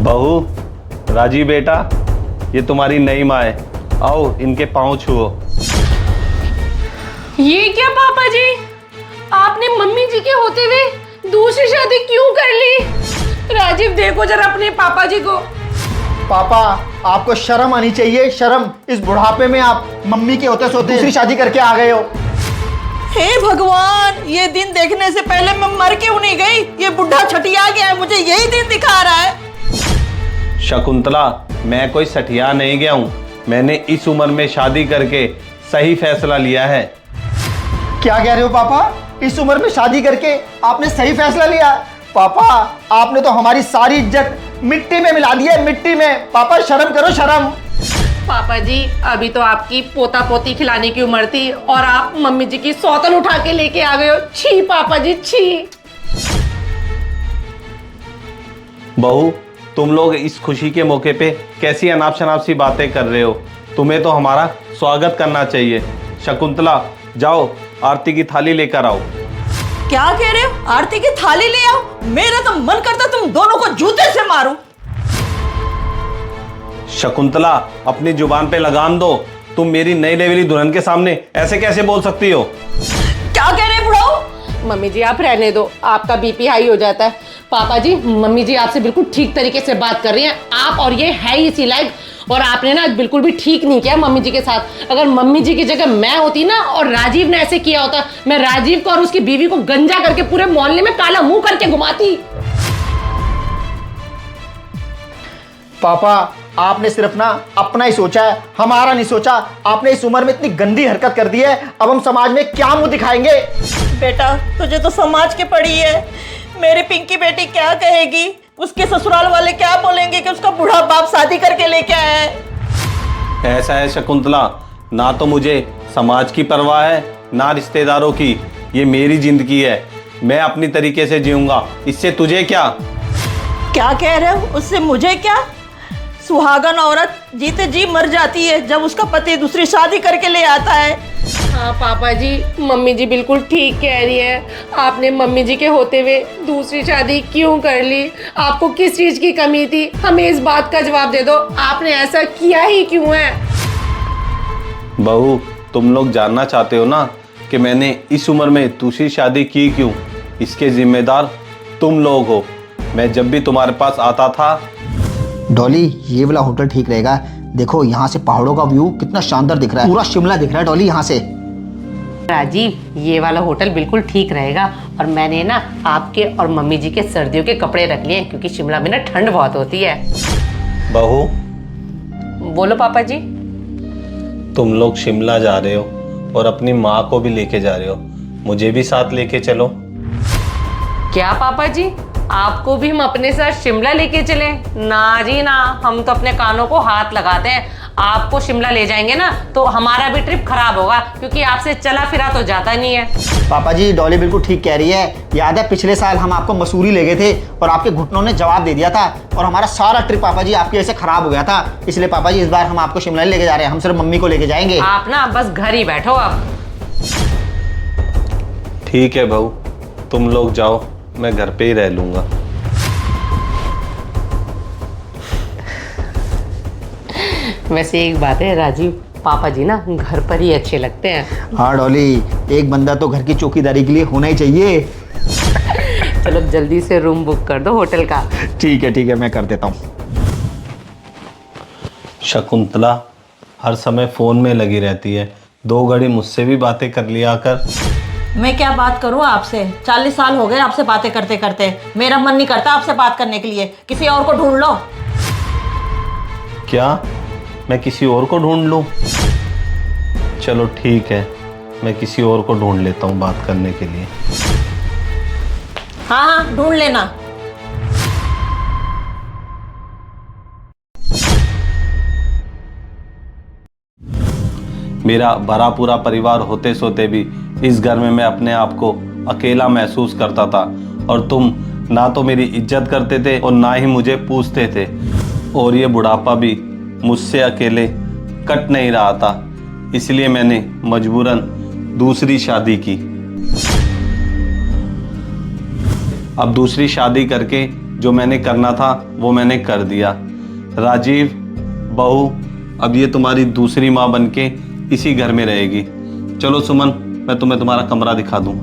बहू, राजी बेटा, ये तुम्हारी नई माँ है। आओ इनके पाँव छुओ। ये क्या पापा जी, आपने मम्मी जी के होते हुए दूसरी शादी क्यों कर ली? राजीव देखो जरा अपने पापा जी को। पापा, आपको शर्म आनी चाहिए, शर्म। इस बुढ़ापे में आप मम्मी के होते सोते दूसरी शादी करके आ गए हो। हे भगवान, ये दिन देखने से पहले मैं मर क्यों नहीं गई? ये बुढ़ा छटिया गया है, मुझे यही दिन दिखा रहा है। शकुंतला, मैं कोई सठिया नहीं गया हूँ। मैंने इस उम्र में शादी करके सही फैसला लिया है। क्या कह रहे हो पापा? इस उम्र में शादी करके आपने सही फैसला लिया? पापा, आपने तो हमारी सारी इज्जत मिट्टी में मिला दी है, मिट्टी में। पापा शर्म करो, शर्म। पापा जी, अभी तो आपकी पोता पोती खिलाने की उम्र थी और आप मम्मी जी की सौतन उठा के लेके आ गए हो। छी पापा जी, छी। बहू, तुम लोग इस खुशी के मौके पे कैसी अनाप शनाप सी बातें कर रहे हो? तुम्हें तो हमारा स्वागत करना चाहिए। शकुंतला, जाओ आरती की थाली लेकर आओ। क्या कह रहे हो? आरती की थाली ले आओ? मेरा तो मन करता तुम दोनों को जूते से मारूं। शकुंतला, अपनी जुबान पे लगाम दो। तुम मेरी नई लेवली दुल्हन के सामने ऐसे कैसे बोल सकती हो? क्या कह रहे बुढ़ाओ? मम्मी जी आप रहने दो, आपका बीपी हाई हो जाता है। पापा जी, मम्मी जी आपसे बिल्कुल ठीक तरीके से बात कर रही हैं। आप और ये है ही इसी लायक, और आपने ना बिल्कुल भी ठीक नहीं किया मम्मी जी के साथ। अगर मम्मी जी की जगह मैं होती ना और राजीव ने ऐसे किया होता, मैं राजीव को और उसकी बीवी को गंजा करके पूरे मोहल्ले में काला मुंह करके घुमाती। पापा, आपने सिर्फ ना अपना ही सोचा है, हमारा नहीं सोचा। आपने इस उम्र में इतनी गंदी हरकत कर दी है, अब हम समाज में क्या मुंह दिखाएंगे? बेटा, तुझे तो समाज के पड़ी है। मेरी पिंकी बेटी क्या कहेगी? उसके ससुराल वाले क्या बोलेंगे कि उसका बूढ़ा बाप शादी करके लेके आया है? ऐसा है शकुंतला, ना तो मुझे समाज की परवाह है ना रिश्तेदारों की। ये मेरी जिंदगी है, मैं अपनी तरीके से जीऊंगा। इससे तुझे क्या? क्या कह रहे हो? उससे मुझे क्या? सुहागन औरत जीते जी मर जाती है जब उसका पति दूसरी शादी करके ले आता है। हाँ पापा जी, मम्मी जी बिल्कुल ठीक कह रही है। आपने मम्मी जी के होते हुए दूसरी शादी क्यों कर ली? आपको किस चीज की कमी थी? हमें इस बात का जवाब दे दो, आपने ऐसा किया ही क्यों है? बहू, तुम लोग जानना चाहते हो ना कि मैंने इस उम्र में दूसरी शादी की क्यों? इसके जिम्मेदार तुम लोग हो। मैं जब भी तुम्हारे पास आता था। डॉली, ये वाला होटल ठीक रहेगा। देखो यहाँ से पहाड़ों का व्यू कितना शानदार दिख रहा है, पूरा शिमला दिख रहा है डॉली यहाँ से। राजीव, ये वाला होटल बिल्कुल ठीक रहेगा। और मैंने ना आपके और मम्मी जी के सर्दियों के कपड़े रख लिए हैं, क्योंकि शिमला में ना ठंड बहुत होती है। बहू, बोलो पापा जी। तुम लोग शिमला जा रहे हो और अपनी माँ को भी लेके जा रहे हो, मुझे भी साथ लेके चलो। क्या पापा जी, आपको भी हम अपने साथ शिमला लेके चले? ना जी ना, हम तो अपने कानों को हाथ लगाते हैं। आपको शिमला ले जाएंगे ना तो हमारा भी ट्रिप खराब होगा, क्योंकि आपसे चला फिरा तो जाता नहीं है। पापा जी, डॉली बिल्कुल ठीक कह रही है। याद है पिछले साल हम आपको मसूरी ले गए थे और आपके घुटनों ने जवाब दे दिया था, और हमारा सारा ट्रिप पापा जी आपकी वजह से खराब हो गया था। इसलिए पापा जी, इस बार हम आपको शिमला लेके जा रहे हैं। हम सिर्फ मम्मी को लेके जाएंगे। आप ना बस घर ही बैठो अब। ठीक है बहू, तुम लोग जाओ, मैं घर पे ही रह लूंगा। वैसे एक बात है राजीव, पापा जी ना घर पर ही अच्छे लगते हैं। हाँ डॉली, एक बंदा तो घर की चौकीदारी के लिए होना ही चाहिए। चलो जल्दी से रूम बुक कर दो होटल का। ठीक है, मैं कर देता हूँ। शकुंतला हर समय फोन में लगी रहती है, 2 घड़ी मुझसे भी बातें कर लिया कर। मैं क्या बात करूं आपसे? 40 साल हो गए आपसे बातें करते करते। मेरा मन नहीं करता आपसे बात करने के लिए। किसी और को ढूंढ लो। क्या मैं किसी और को ढूंढ लूं? चलो ठीक है, मैं किसी और को ढूंढ लेता हूं बात करने के लिए। हाँ, ढूंढ लेना। मेरा भरा पूरा परिवार होते सोते भी इस घर में मैं अपने आप को अकेला महसूस करता था, और तुम ना तो मेरी इज्जत करते थे और ना ही मुझे पूछते थे। और ये बुढ़ापा भी मुझसे अकेले कट नहीं रहा था, इसलिए मैंने मजबूरन दूसरी शादी की। अब दूसरी शादी करके जो मैंने करना था वो मैंने कर दिया। राजीव, बहू, अब ये तुम्हारी दूसरी माँ बनके इसी घर में रहेगी। चलो सुमन, मैं तुम्हें तुम्हारा कमरा दिखा दूँ।